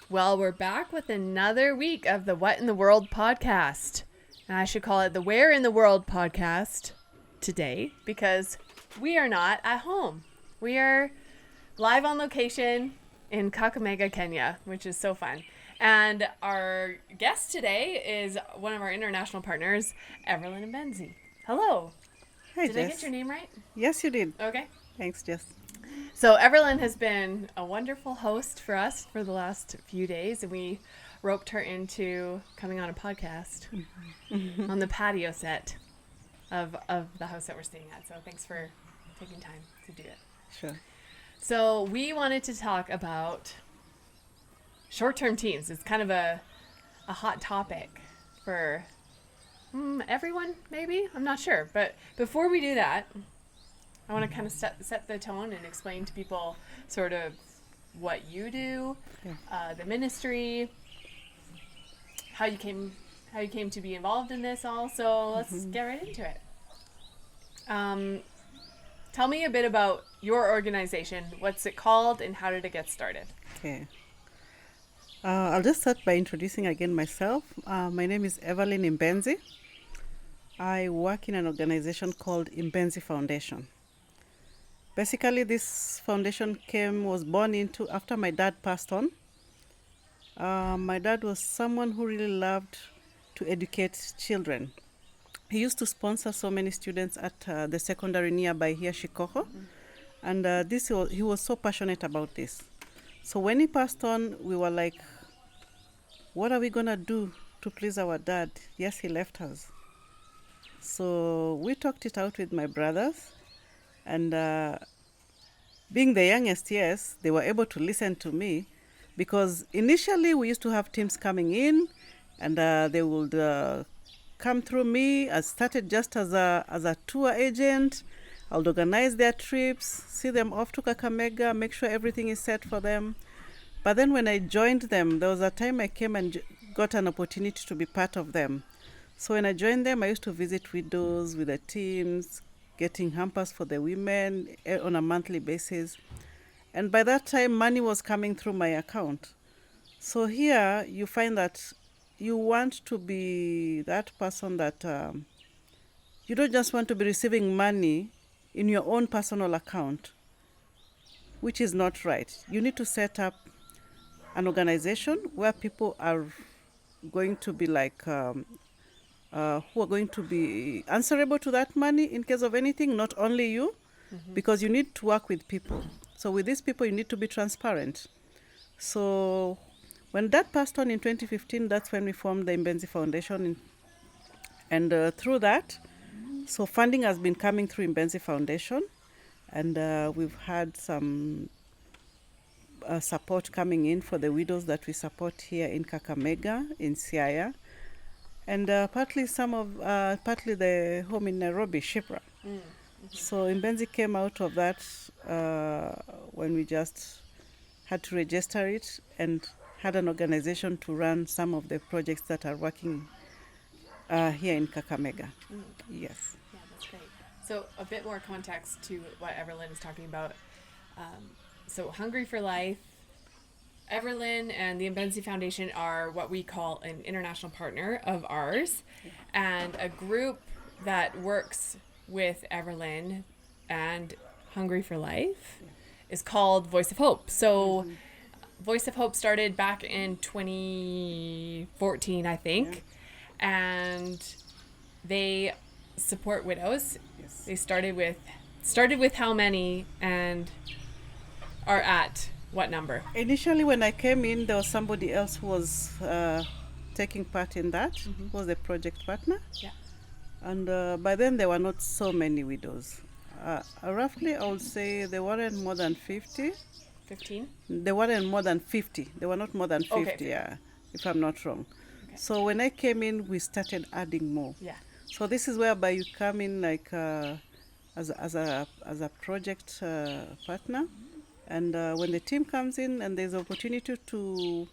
Well, we're back with another week of the What in the World podcast. And I should call it the Where in the World podcast today because we are not at home. We are live on location in Kakamega, Kenya, which is so fun. And our guest today is one of our international partners, Everlyne Imbenzi. Hello. Hi, Did Jess. I get your name right? Yes, you did. Okay. Thanks, Jess. So Everlyne has been a wonderful host for us for the last few days, and we roped her into coming on a podcast on the patio set of the house that we're staying at. So thanks for taking time to do it. Sure. So we wanted to talk about short-term teams. It's kind of a hot topic for everyone, maybe? I'm not sure. But before we do that, I want to kind of set the tone and explain to people sort of what you do, the ministry, how you came to be involved in this all. So let's get right into it. Tell me a bit about your organization. What's it called and how did it get started? Okay. I'll just start by introducing again myself. My name is Everlyne Imbenzi. I work in an organization called Imbenzi Foundation. Basically, this foundation was born into after my dad passed on. My dad was someone who really loved to educate children. He used to sponsor so many students at the secondary nearby here, Shikoho, and he was so passionate about this. So when he passed on, we were like, what are we going to do to please our dad? Yes, he left us. So we talked it out with my brothers, and being the youngest, yes, they were able to listen to me, because initially we used to have teams coming in, and they would come through me. I started just as a tour agent. I would organize their trips, see them off to Kakamega, make sure everything is set for them. But then when I joined them, there was a time I came and got an opportunity to be part of them. So when I joined them, I used to visit widows with the teams, getting hampers for the women on a monthly basis. And by that time, money was coming through my account. So here you find that you want to be that person that you don't just want to be receiving money in your own personal account, which is not right. You need to set up an organization where people are going to be like who are going to be answerable to that money in case of anything, not only you, because you need to work with people. So with these people, you need to be transparent. So when Dad passed on in 2015, that's when we formed the Imbenzi Foundation. And through that, so funding has been coming through Imbenzi Foundation. And we've had some support coming in for the widows that we support here in Kakamega, in Siaya. And partly the home in Nairobi, Shipra. So Imbenzi came out of that when we just had to register it and had an organization to run some of the projects that are working here in Kakamega. Yes. Yeah, that's great. So a bit more context to what Everlyne is talking about. So Hungry for Life, Everlyne and the Imbenzi Foundation are what we call an international partner of ours, and a group that works with Everlyne and Hungry for Life is called Voice of Hope. So Voice of Hope started back in 2014, I think, and they support widows. Yes. They started with how many and are at what number? Initially, when I came in, there was somebody else who was taking part in that, who was the project partner. Yeah. And by then, there were not so many widows. Roughly, I would say there weren't more than 50. 15? There weren't more than 50. There were not more than 50, Okay. yeah, if I'm not wrong. Okay. So when I came in, we started adding more. Yeah. So this is whereby you come in like as a project partner, and when the team comes in and there's opportunity to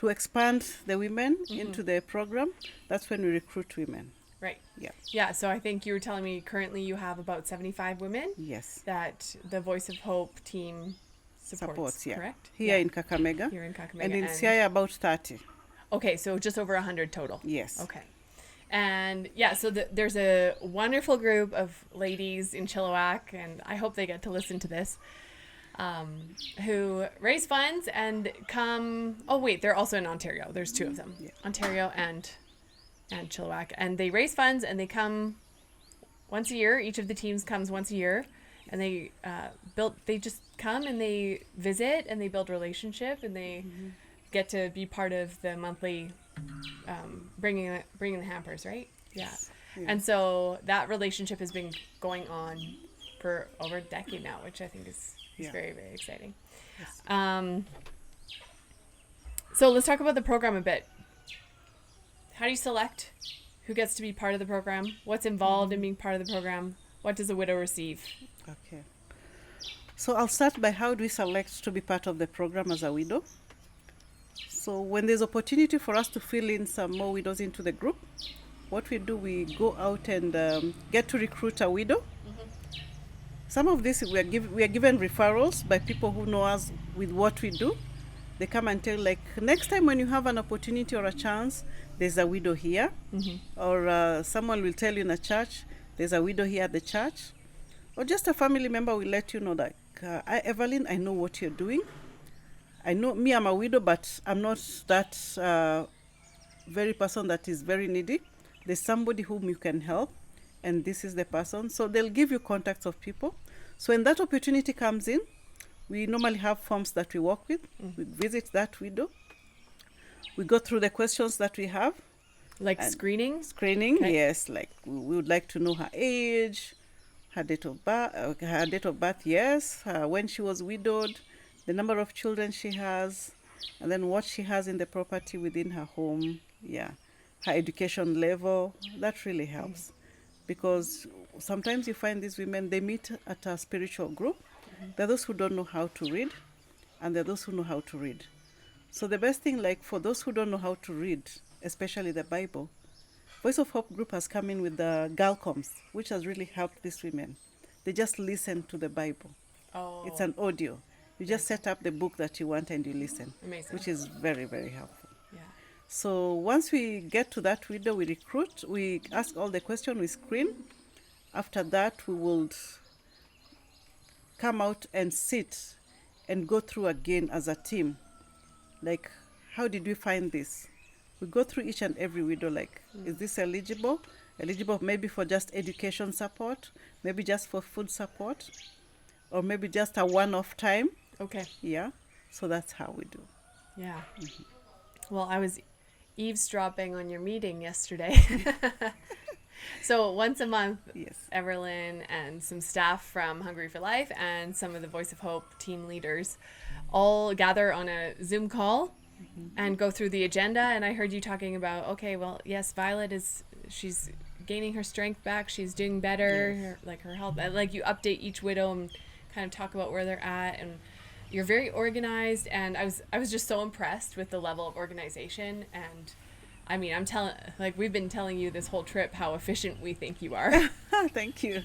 expand the women into the program, that's when we recruit women. Right. Yeah. Yeah, so I think you were telling me currently you have about 75 women Yes. that the Voice of Hope team supports, yeah. correct? Here in Kakamega. Here in Kakamega. And in Siaya, about 30. Okay, so just over 100 total. Yes. Okay. And yeah, so there's a wonderful group of ladies in Chilliwack, and I hope they get to listen to this, who raise funds and come. Oh wait, they're also in Ontario. There's two of them, Yeah. Ontario and Chilliwack, and they raise funds and they come once a year. Each of the teams comes once a year, and they They just come and they visit and they build relationship and they get to be part of the monthly. Bringing the hampers, right? Yeah. Yeah. And so that relationship has been going on for over a decade now, which I think is Yeah. very, very exciting. Yes. So let's talk about the program a bit. How do you select who gets to be part of the program? What's involved in being part of the program? What does a widow receive? Okay. So I'll start by how do we select to be part of the program as a widow. So when there's opportunity for us to fill in some more widows into the group, what we do, we go out and get to recruit a widow. Some of this we are given referrals by people who know us with what we do. They come and tell, like, next time when you have an opportunity or a chance, there's a widow here. Or someone will tell you in a church, there's a widow here at the church. Or just a family member will let you know that, Everlyne, I know what you're doing. I know I'm a widow, but I'm not that very person that is very needy. There's somebody whom you can help, and this is the person. So they'll give you contacts of people. So when that opportunity comes in, we normally have forms that we work with. We visit that widow. We go through the questions that we have. Like screening? Screening, Okay. yes. Like we would like to know her age, her date of birth, yes, when she was widowed, the number of children she has, and then what she has in the property within her home, yeah, her education level. That really helps, because sometimes you find these women, they meet at a spiritual group. There are those who don't know how to read, and there are those who know how to read. So the best thing, like for those who don't know how to read, especially the Bible, Voice of Hope group has come in with the Galcoms, which has really helped these women. They just listen to the Bible. Oh. It's an audio. You just set up the book that you want and you listen, Amazing. which is very, very helpful. Yeah. So once we get to that widow, we recruit, we ask all the questions, we screen. After that, we will come out and sit and go through again as a team. Like, how did we find this? We go through each and every widow, like, is this eligible? Eligible maybe for just education support, maybe just for food support, or maybe just a one-off time. Okay. Yeah. So that's how we do. Yeah. Well, I was eavesdropping on your meeting yesterday. So once a month, Yes. Everlyne and some staff from Hungry for Life and some of the Voice of Hope team leaders all gather on a Zoom call and go through the agenda. And I heard you talking about, okay, well, yes, Violet she's gaining her strength back. She's doing better, Yes. her health. Like you update each widow and kind of talk about where they're at, and you're very organized. And I was just so impressed with the level of organization. And I mean, we've been telling you this whole trip how efficient we think you are. Thank you.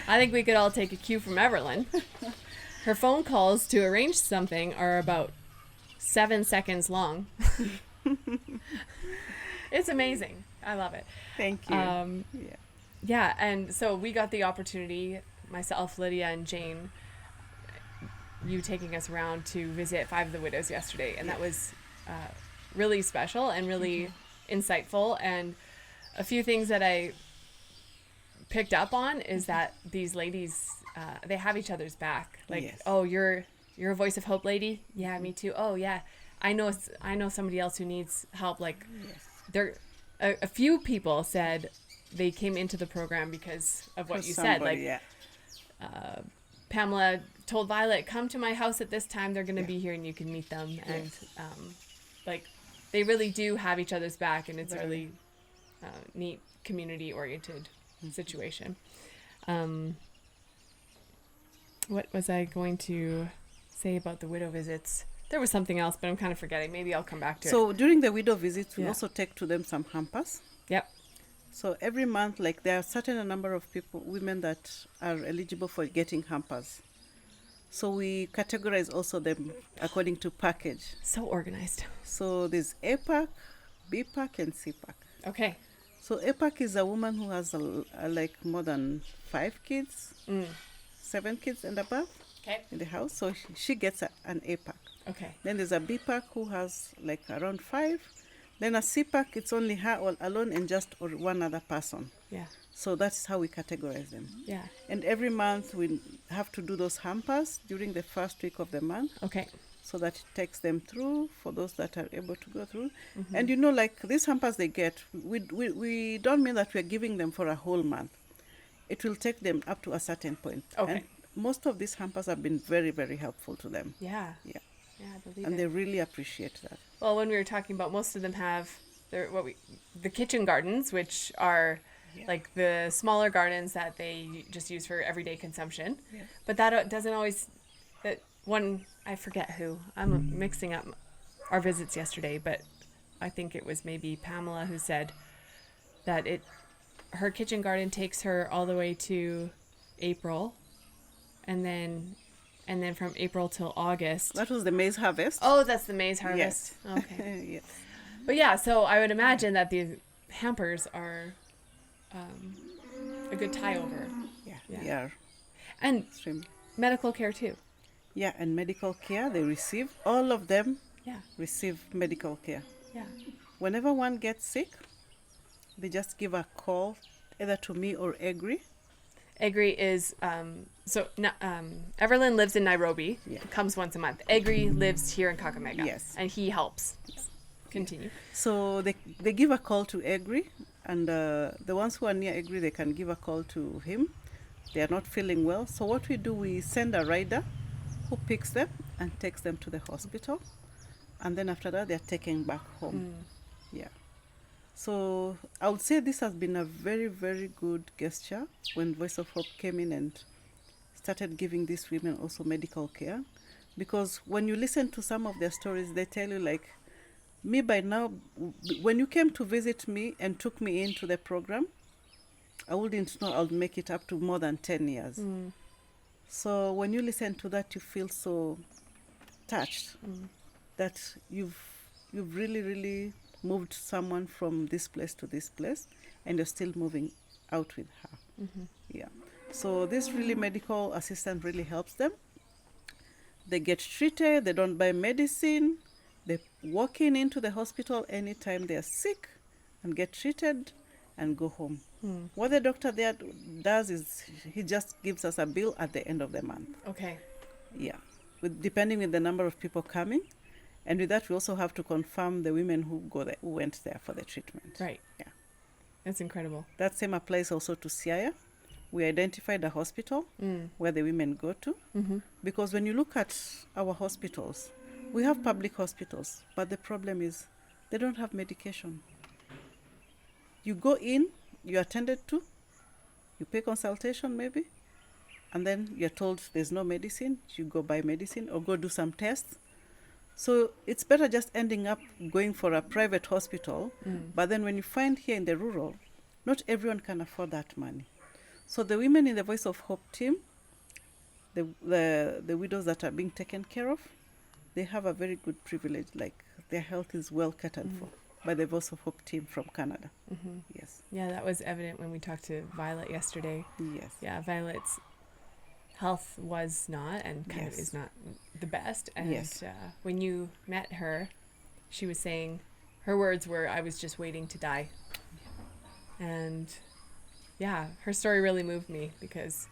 I think we could all take a cue from Everlyne. Her phone calls to arrange something are about 7 seconds long. It's amazing. I love it. Thank you. Yeah. Yeah, and so we got the opportunity, myself, Lydia, and Jane, you taking us around to visit 5 of the widows yesterday, and that was really special and really insightful. And a few things that I picked up on is that these ladies, they have each other's back. Like, Yes. oh, you're a Voice of Hope lady? Yeah, me too. Oh, yeah. I know somebody else who needs help. Like, Yes. a few people said they came into the program because of what For you said. somebody, Like, yeah. Pamela told Violet, come to my house at this time. They're going to Yeah. be here and you can meet them. And, Yes. like, they really do have each other's back, and it's a Very. really neat community-oriented situation. What was I going to say about the widow visits? There was something else, but I'm kind of forgetting. Maybe I'll come back to it. So during the widow visits, we Yeah. also take to them some hampers. Yep. So every month, like, there are certain number of women that are eligible for getting hampers. So we categorize also them according to package. So organized. So there's A pack, B pack, and C pack. Okay. So A pack is a woman who has like more than 5 kids, 7 kids and above Okay. in the house. So she gets an A pack. Okay. Then there's a B pack who has like around 5. Then a C pack, it's only her all alone and just or one other person. Yeah. So that's how we categorize them. Yeah. And every month we have to do those hampers during the first week of the month, Okay. so that it takes them through for those that are able to go through. Mm-hmm. And like these hampers they get, we don't mean that we're giving them for a whole month. It will take them up to a certain point. Okay. And most of these hampers have been very, very helpful to them. Yeah. Yeah. Yeah, I believe And it. they really appreciate that. Well, when we were talking about, most of them have the kitchen gardens, which are Yeah. like the smaller gardens that they just use for everyday consumption. Yeah. But that doesn't always. That one, I forget who. I'm mixing up our visits yesterday, but I think it was maybe Pamela who said that her kitchen garden takes her all the way to April, and then from April till August. That was the maize harvest. Oh, that's the maize harvest. Yes. Okay. Yes. But yeah, so I would imagine that these hampers are a good tie over. Yeah. Yeah. They are And extremely. medical care too. Yeah, and medical care they receive. All of them Yeah. receive medical care. Yeah. Whenever one gets sick, they just give a call either to me or Egri. Egri is Everlyne lives in Nairobi. Yeah. Comes once a month. Egri lives here in Kakamega. Yes. And he helps. Continue. So they give a call to Egri, and the ones who are near Egri, they can give a call to him. They are not feeling well. So what we do, we send a rider who picks them and takes them to the hospital. And then after that, they're taken back home. Yeah. So I would say this has been a very, very good gesture when Voice of Hope came in and started giving these women also medical care. Because when you listen to some of their stories, they tell you like, me by now, when you came to visit me and took me into the program, I wouldn't know I'll make it up to more than 10 years. So when you listen to that, you feel so touched that you've really, really moved someone from this place to this place, and you're still moving out with her. Yeah. So this really medical assistant really helps them. They get treated, they don't buy medicine, they walk into the hospital anytime they're sick and get treated and go home. What the doctor there does is he just gives us a bill at the end of the month. Okay. Yeah, depending on the number of people coming. And with that, we also have to confirm the women who went there for the treatment. Right. Yeah. That's incredible. That same applies also to Siaya. We identified a hospital where the women go to. Because when you look at our hospitals, we have public hospitals, but the problem is they don't have medication. You go in, you're attended to, you pay consultation maybe, and then you're told there's no medicine. You go buy medicine or go do some tests. So it's better just ending up going for a private hospital. But then when you find here in the rural, not everyone can afford that money. So the women in the Voice of Hope team, the widows that are being taken care of, they have a very good privilege, like their health is well catered for by the Voice of Hope team from Canada. Yes. Yeah, that was evident when we talked to Violet yesterday. Yes. Yeah, Violet's health was not and kind of Yes. is not the best. And Yes. When you met her, she was saying, her words were, "I was just waiting to die." And yeah, her story really moved me because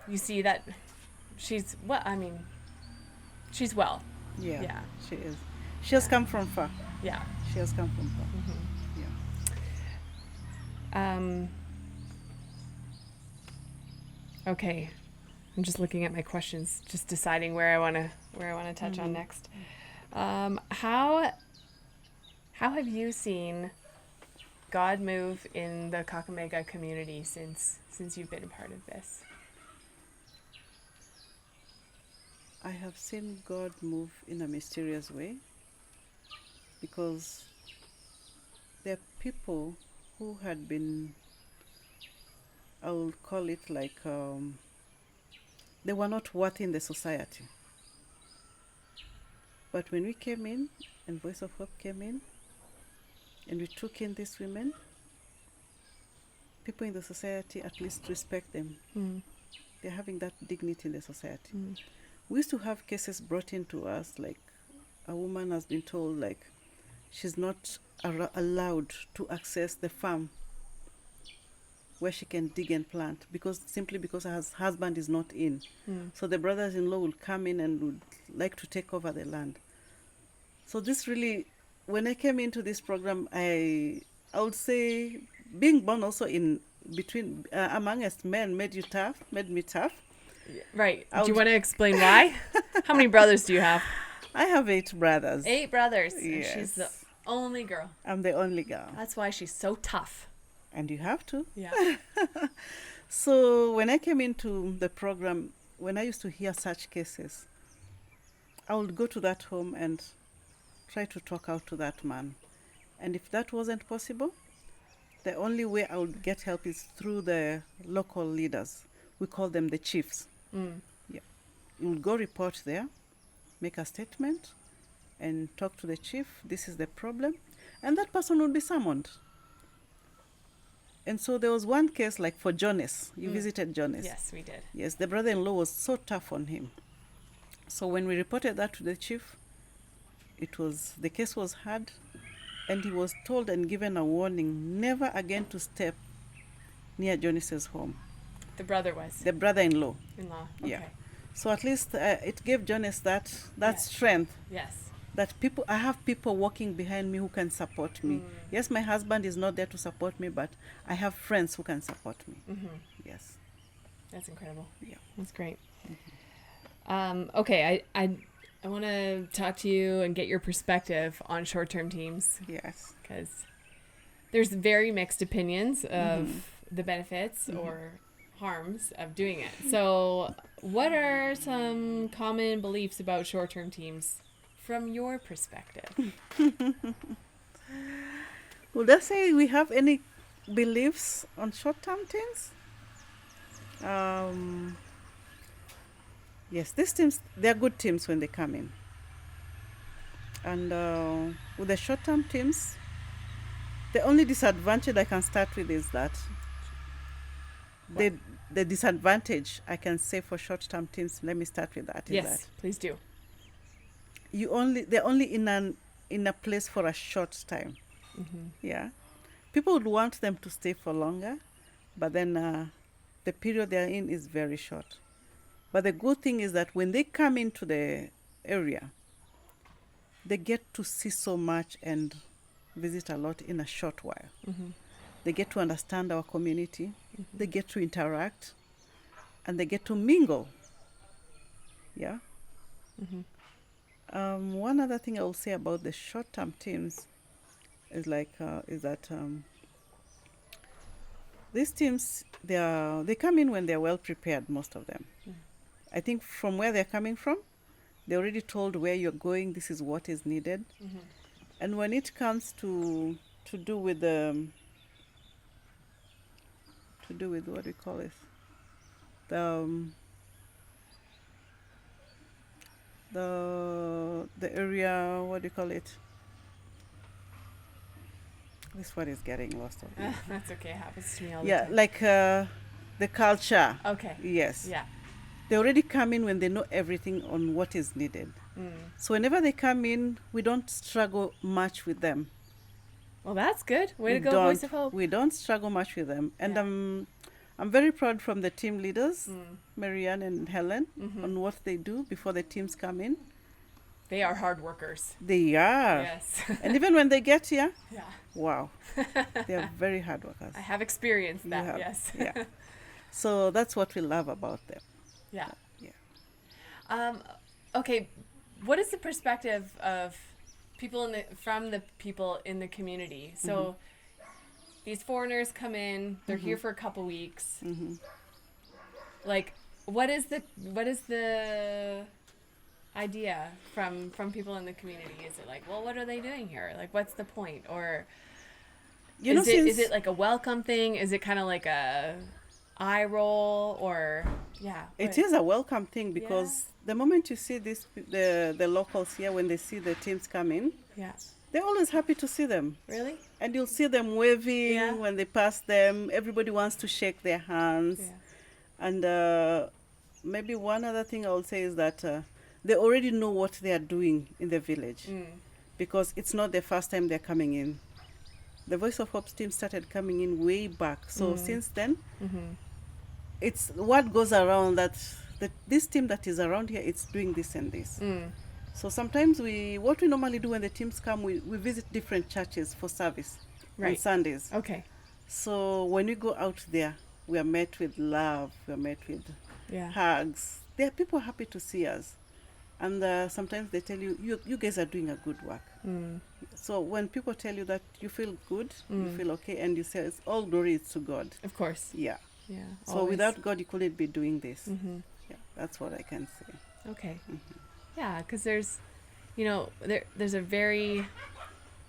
you see that she's she's well. Yeah. Yeah. She is. She has come from far. Yeah. She has come from far. Yeah. Okay, I'm just looking at my questions, just deciding where I want to touch on next. How have you seen God move in the Kakamega community since you've been a part of this? I have seen God move in a mysterious way because there are people who had been, I will call it like they were not worth in the society. But when we came in and Voice of Hope came in and we took in these women, people in the society at least respect them. Mm. They're having that dignity in the society. Mm. We used to have cases brought into us, like a woman has been told like she's not allowed to access the farm where she can dig and plant simply because her husband is not in. Mm. So the brothers-in-law will come in and would like to take over the land. So this really, when I came into this program, I would say being born also in between amongst men made me tough. Right. Do you want to explain why? How many brothers do you have? I have 8 brothers. 8 brothers. Yes. And she's the only girl. I'm the only girl. That's why she's so tough. And you have to. Yeah. So when I came into the program, when I used to hear such cases, I would go to that home and try to talk out to that man. And if that wasn't possible, the only way I would get help is through the local leaders. We call them the chiefs. Mm. Yeah. You would go report there, make a statement, and talk to the chief. This is the problem. And that person would be summoned. And so there was one case, like for Jonas. You visited Jonas. Yes, we did. Yes, the brother-in-law was so tough on him. So when we reported that to the chief, the case was heard, and he was told and given a warning never again to step near Jonas's home. The brother was. The brother-in-law. In-law. Okay. Yeah. So at least it gave Jonas that Yes. strength. Yes. That I have people walking behind me who can support me. Yes, my husband is not there to support me, but I have friends who can support me. Mm-hmm. Yes. That's incredible. Yeah. That's great. Okay, I want to talk to you and get your perspective on short-term teams Yes. because there's very mixed opinions of the benefits or harms of doing it. So what are some common beliefs about short-term teams from your perspective? Would I say we have any beliefs on short-term teams? Yes, these teams, they're good teams when they come in. And with the short-term teams, the only disadvantage I can start with is that the disadvantage I can say for short-term teams, let me start with that. Yes, please do. They're only in a place for a short time. Mm-hmm. Yeah. People would want them to stay for longer, but then the period they're in is very short. But the good thing is that when they come into the area, they get to see so much and visit a lot in a short while. Mm-hmm. They get to understand our community, Mm-hmm. they get to interact, and they get to mingle. Yeah. Mm-hmm. One other thing I will say about the short-term teams is that these teams, they come in when they're well prepared, most of them. Mm. I think from where they're coming from, they're already told where you're going, this is what is needed. Mm-hmm. And when it comes to do with what we call it, the area, what do you call it? This word is getting lost. That's okay. It happens to me all the Yeah, time. like the culture. Okay. Yes. Yeah. They already come in when they know everything on what is needed. Mm. So whenever they come in, we don't struggle much with them. Well, that's good. Way We to go, don't- Voice of Hope. We don't struggle much with them. And Yeah. I'm very proud from the team leaders, Mm. Marianne and Helen, Mhm. on what they do before the teams come in. They are hard workers. They are. Yes. And even when they get here, Yeah. wow, they are very hard workers. I have experienced You that. have- Yes. Yeah. So that's what we love about them. Yeah. Yeah. Okay. What is the perspective of from the people in the community? So these foreigners come in, they're here for a couple weeks. Mm-hmm. Like, what is the idea from people in the community? Is it like, well, what are they doing here? Like, what's the point? Or You know, is it like a welcome thing? Is it kind of like a eye roll or It is a welcome thing because the moment you see the locals here, when they see the teams come in, they're always happy to see them. Really? And you'll see them waving when they pass them. Everybody wants to shake their hands. And maybe one other thing I will say is that they already know what they are doing in the village because it's not the first time they're coming in. The Voice of Hope's team started coming in way back. So since then, it's what goes around that this team that is around here, it's doing this and this. So sometimes what we normally do when the teams come, we visit different churches for service on Sundays. Okay. So when we go out there, we are met with love, we are met with hugs. There are people happy to see us. And sometimes they tell you, you guys are doing a good work. So when people tell you that, you feel good, you feel okay, and you say, it's all glory is to God. Of course. Yeah. Yeah. So always. without God, you couldn't be doing this. Yeah, that's what I can say. Okay. Yeah, because there's, there's a very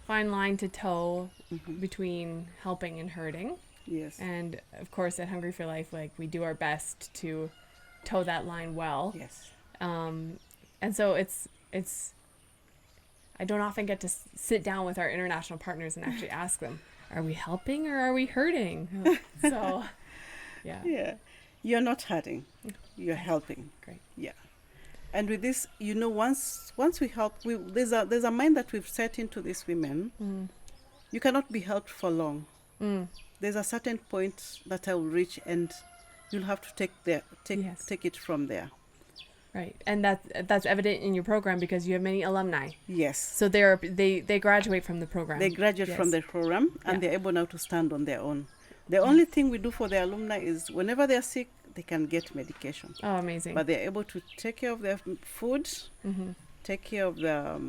fine line to toe between helping and hurting. Yes. And of course, at Hungry for Life, we do our best to toe that line well. Yes. And so it's I don't often get to sit down with our international partners and actually ask them, are we helping or are we hurting? So, yeah. Yeah. You're not hurting. You're helping. Great. Yeah. And with this, once we help, there's a mind that we've set into these women. You cannot be helped for long. There's a certain point that I will reach, and you'll have to take it from there. Right, and that's evident in your program because you have many alumni. Yes. So they graduate from the program. They graduate from the program, and they're able now to stand on their own. The only thing we do for the alumni is whenever they're sick, they can get medication. Oh, amazing! But they're able to take care of their food, take care of the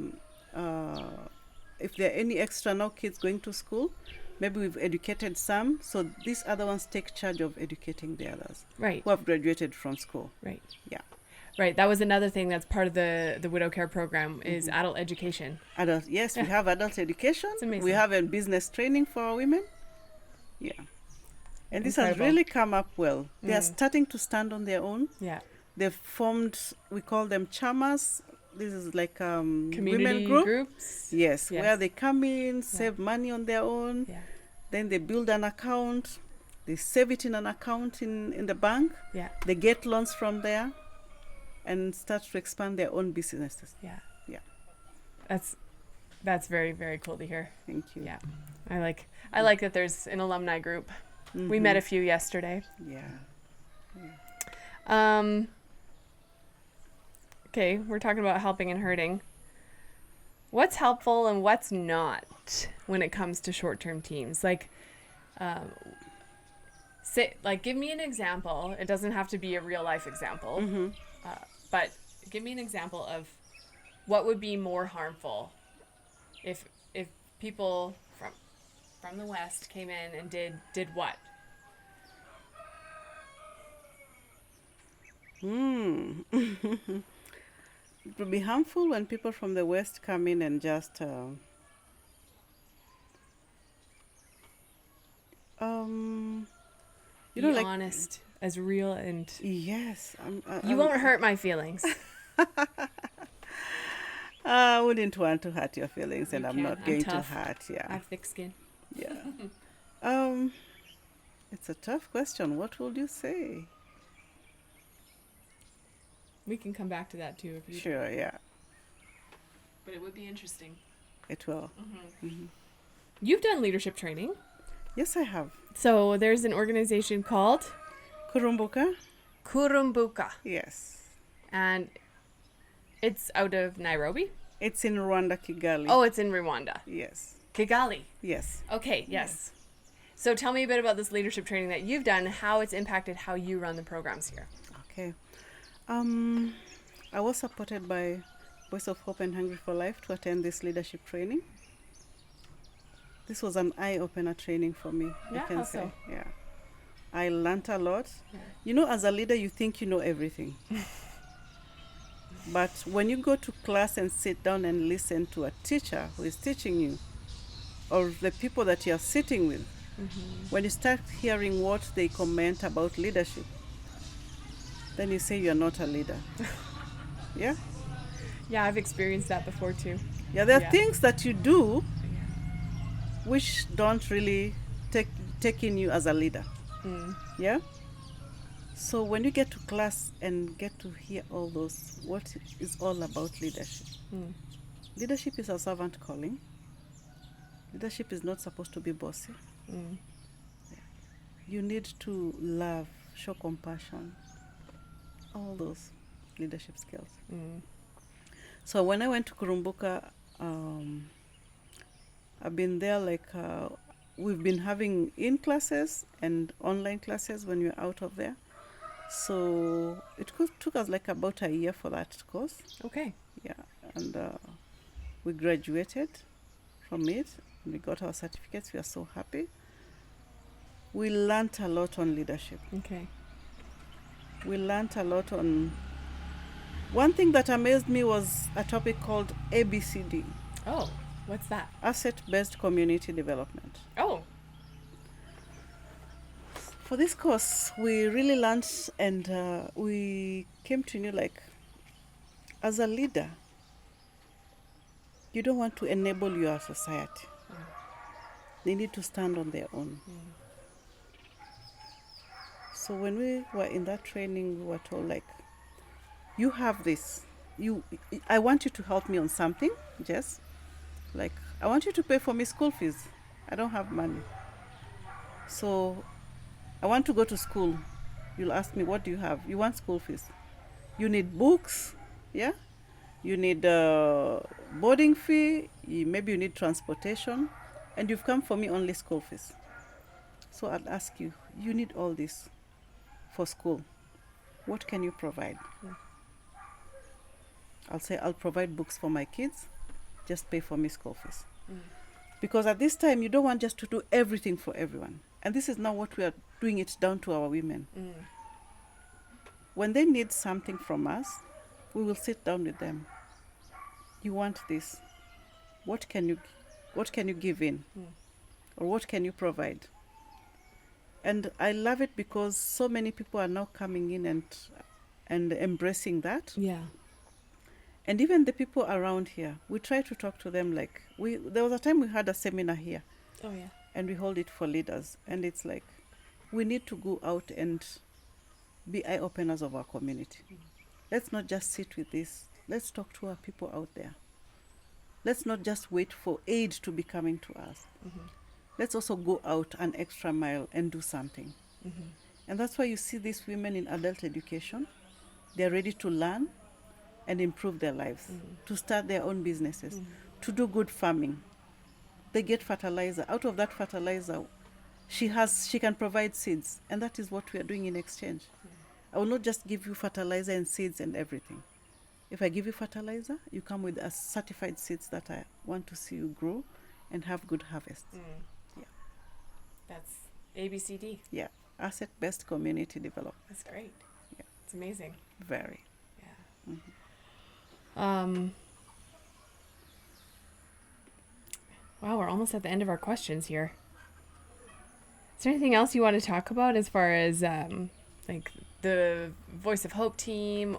if there are any extra now kids going to school. Maybe we've educated some, so these other ones take charge of educating the others. Right. Who have graduated from school. Right. Yeah. Right. That was another thing that's part of the Widow Care program is adult education. Adult, yes, we have adult education. It's amazing. We have a business training for our women. Yeah. And this has really come up well. They are starting to stand on their own. Yeah. They've formed, we call them chamas. This is like community women groups. Yes, where they come in, save money on their own. Yeah. Then they build an account. They save it in an account in the bank. Yeah. They get loans from there and start to expand their own businesses. Yeah. Yeah. That's very, very cool to hear. Thank you. Yeah. I like that there's an alumni group. We met a few yesterday. Yeah. Okay, we're talking about helping and hurting. What's helpful and what's not when it comes to short-term teams? Give me an example. It doesn't have to be a real-life example, but give me an example of what would be more harmful if people from the West came in and did what? It would be harmful when people from the West come in and just be honest, as real, and yes, you won't hurt my feelings. I wouldn't want to hurt your feelings, and I'm not going to hurt. Yeah, I have thick skin. Yeah. It's a tough question. What would you say? We can come back to that too if you. Sure. Yeah. But it would be interesting. It will. You've done leadership training. Yes, I have. So there's an organization called Kurumbuka. Kurumbuka. Yes. And it's out of Nairobi. It's in Rwanda, Kigali. Oh, it's in Rwanda. Yes. Kigali. Yes. Okay. Yes. So tell me a bit about this leadership training that you've done, how it's impacted how you run the programs here. Okay. I was supported by Voice of Hope and Hungry for Life to attend this leadership training. This was an eye-opener training for me, I can say. Yeah. I learned a lot. Yeah. You know, as a leader, you think you know everything. But when you go to class and sit down and listen to a teacher who is teaching you, or the people that you're sitting with, When you start hearing what they comment about leadership, then you say you're not a leader. Yeah? Yeah, I've experienced that before too. Yeah, there are Yeah. things that you do Yeah. which don't really take in you as a leader. Mm. Yeah? So when you get to class and get to hear all those, what is all about leadership? Mm. Leadership is a servant calling. Leadership is not supposed to be bossy. Mm. You need to love, show compassion, all those leadership skills. Mm. So when I went to Kurumbuka, I've been there we've been having in classes and online classes when we're out of there. So took us like about a year for that course. Okay. Yeah, and we graduated from it. And we got our certificates. We are so happy. We learnt a lot on leadership. Okay. We learnt a lot on. One thing that amazed me was a topic called ABCD. Oh, what's that? Asset-based community development. Oh. For this course, we really learned and we came to know as a leader, you don't want to enable your society. Mm. They need to stand on their own. Mm. So when we were in that training, we were told you have this. I want you to help me on something, Jess. I want you to pay for me school fees. I don't have money. So I want to go to school. You'll ask me, what do you have? You want school fees. You need books, yeah? You need boarding fee, maybe you need transportation, and you've come for me only school fees. So I'll ask you, you need all this for school. What can you provide? Mm. I'll say, I'll provide books for my kids, just pay for me school fees. Mm. Because at this time, you don't want just to do everything for everyone. And this is now what we are doing it down to our women. Mm. When they need something from us, we will sit down with them. You want this. What can you give in? Mm. Or what can you provide? And I love it because so many people are now coming in and embracing that. Yeah. And even the people around here, we try to talk to them there was a time we had a seminar here. Oh yeah. And we hold it for leaders. And it's we need to go out and be eye openers of our community. Mm. Let's not just sit with this. Let's talk to our people out there. Let's not just wait for aid to be coming to us. Mm-hmm. Let's also go out an extra mile and do something. Mm-hmm. And that's why you see these women in adult education. They're ready to learn and improve their lives, to start their own businesses, to do good farming. They get fertilizer. Out of that fertilizer, she can provide seeds. And that is what we are doing in exchange. I will not just give you fertilizer and seeds and everything. If I give you fertilizer, you come with a certified seeds that I want to see you grow and have good harvest. Mm. Yeah. That's ABCD. Yeah. Asset-based community development. That's great. Yeah. It's amazing. Very. Yeah. Mm-hmm. Wow, we're almost at the end of our questions here. Is there anything else you want to talk about as far as the Voice of Hope team?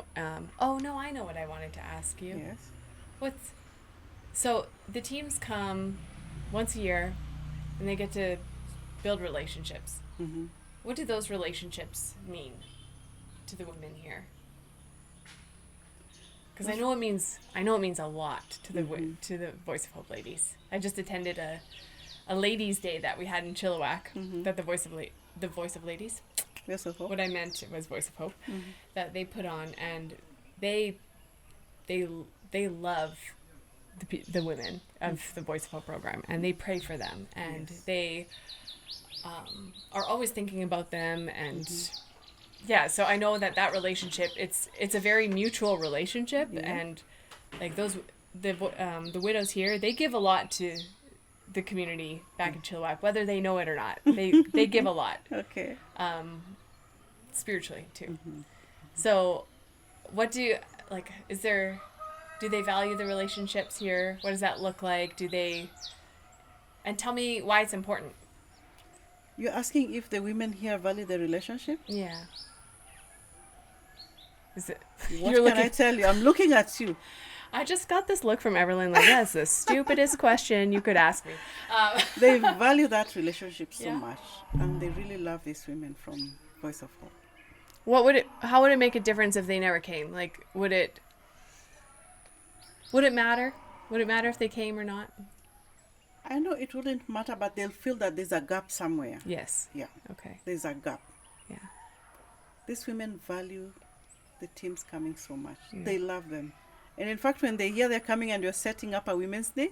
Oh no, I know what I wanted to ask you. Yes. So the teams come once a year, and they get to build relationships. Mm-hmm. What do those relationships mean to the women here? Because I know it means a lot to the Voice of Hope ladies. I just attended a ladies' day that we had in Chilliwack. That the Voice of Ladies. Yes, of Hope. What I meant was Voice of Hope, Mm-hmm. that they put on, and they love the women of the Voice of Hope program, and they pray for them, and they are always thinking about them, and yeah. So I know that relationship, it's a very mutual relationship, and the widows here, they give a lot to the community back in Chilliwack, whether they know it or not. They give a lot. Okay. Spiritually too. So what do they value the relationships here? What does that look like? And tell me why it's important. You're asking if the women here value the relationship? Yeah. Is it? What You're can I looking. tell you? I'm looking at you. I just got this look from Everlyne like, that's the stupidest question you could ask me. They value that relationship so Yeah. much, and they really love these women from Voice of Hope. How would it make a difference if they never came? Like, would it matter? Would it matter if they came or not? I know it wouldn't matter, but they'll feel that there's a gap somewhere. Yes. Yeah, Okay. there's a gap. Yeah. These women value the teams coming so much. Mm. They love them. And in fact, when they hear they're coming and you're setting up a Women's Day,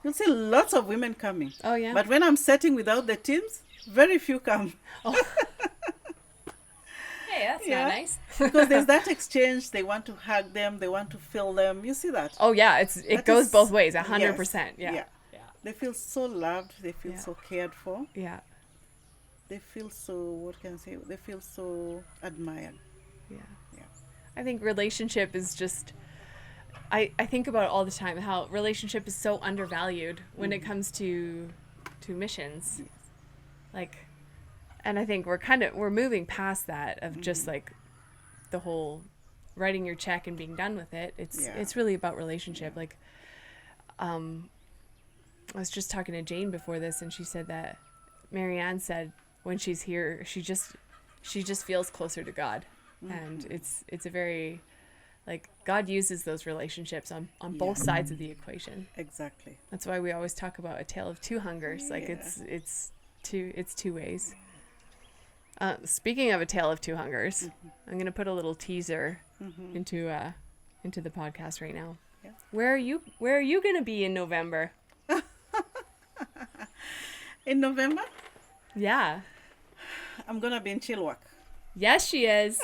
you'll see lots of women coming. Oh, yeah. But when I'm setting without the teams, very few come. Oh. Hey, that's Yeah. not nice. Because there's that exchange. They want to hug them. They want to feel them. You see that? Oh, yeah. It That goes is- both ways. 100%. yes, Yeah. yeah. Yeah. They feel so loved. They feel Yeah. so cared for. Yeah. They feel so, what can I say? They feel so admired. Yeah. Yeah. I think relationship is just. I think about it all the time how relationship is so undervalued when it comes to missions. Yes. Like, and I think we're moving past that of just like the whole writing your check and being done with it. It's really about relationship. Like, I was just talking to Jane before this, and she said that Marianne said when she's here, she just feels closer to God, and it's a very, like, God uses those relationships on both sides of the equation. Exactly. That's why we always talk about a tale of two hungers. Like, Yeah. it's two ways. Speaking of a tale of two hungers, I'm gonna put a little teaser into the podcast right now. Yeah. Where are you gonna be in November? In November, Yeah. I'm going to be in Chilliwack. Yes, she is.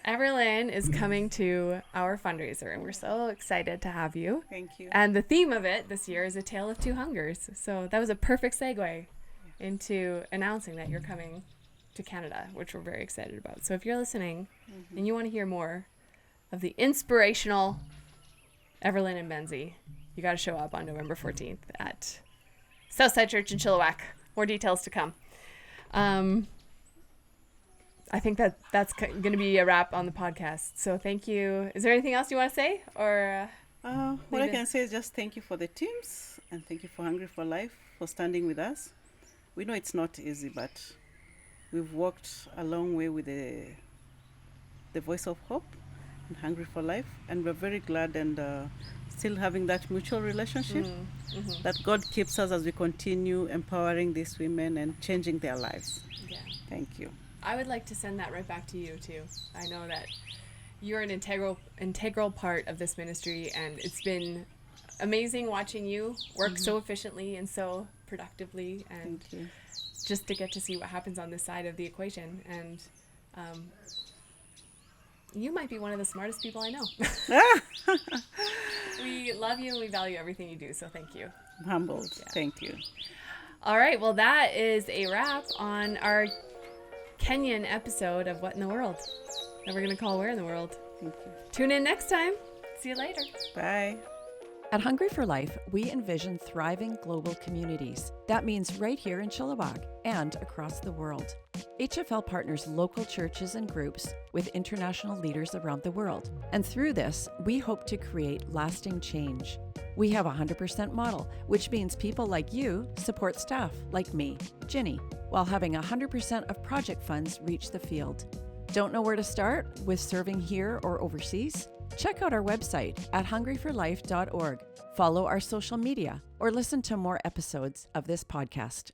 Everlyne is coming to our fundraiser, and we're so excited to have you. Thank you. And the theme of it this year is a tale of two hungers. So that was a perfect segue into announcing that you're coming to Canada, which we're very excited about. So if you're listening and you want to hear more of the inspirational Everlyne Imbenzi, you got to show up on November 14th at Southside Church in Chilliwack. More details to come. I think that's going to be a wrap on the podcast. So thank you. Is there anything else you want to say? Or What I can say is just thank you for the teams, and thank you for Hungry for Life for standing with us. We know it's not easy, but we've walked a long way with the Voice of Hope and Hungry for Life, and we're very glad and still having that mutual relationship that God keeps us as we continue empowering these women and changing their lives. Yeah. Thank you. I would like to send that right back to you too. I know that you're an integral part of this ministry, and it's been amazing watching you work so efficiently and so productively, and Thank you. just to get to see what happens on this side of the equation. And you might be one of the smartest people I know. We love you and we value everything you do, so thank you. I'm humbled. Yeah. Thank you. All right, well, that is a wrap on our Kenyan episode of What in the World that we're going to call Where in the World. Thank you. Tune in next time. See you later. Bye. At Hungry for Life, we envision thriving global communities. That means right here in Chilliwack and across the world. HFL partners local churches and groups with international leaders around the world. And through this, we hope to create lasting change. We have a 100% model, which means people like you support staff like me, Ginny, while having 100% of project funds reach the field. Don't know where to start with serving here or overseas? Check out our website at hungryforlife.org. Follow our social media or listen to more episodes of this podcast.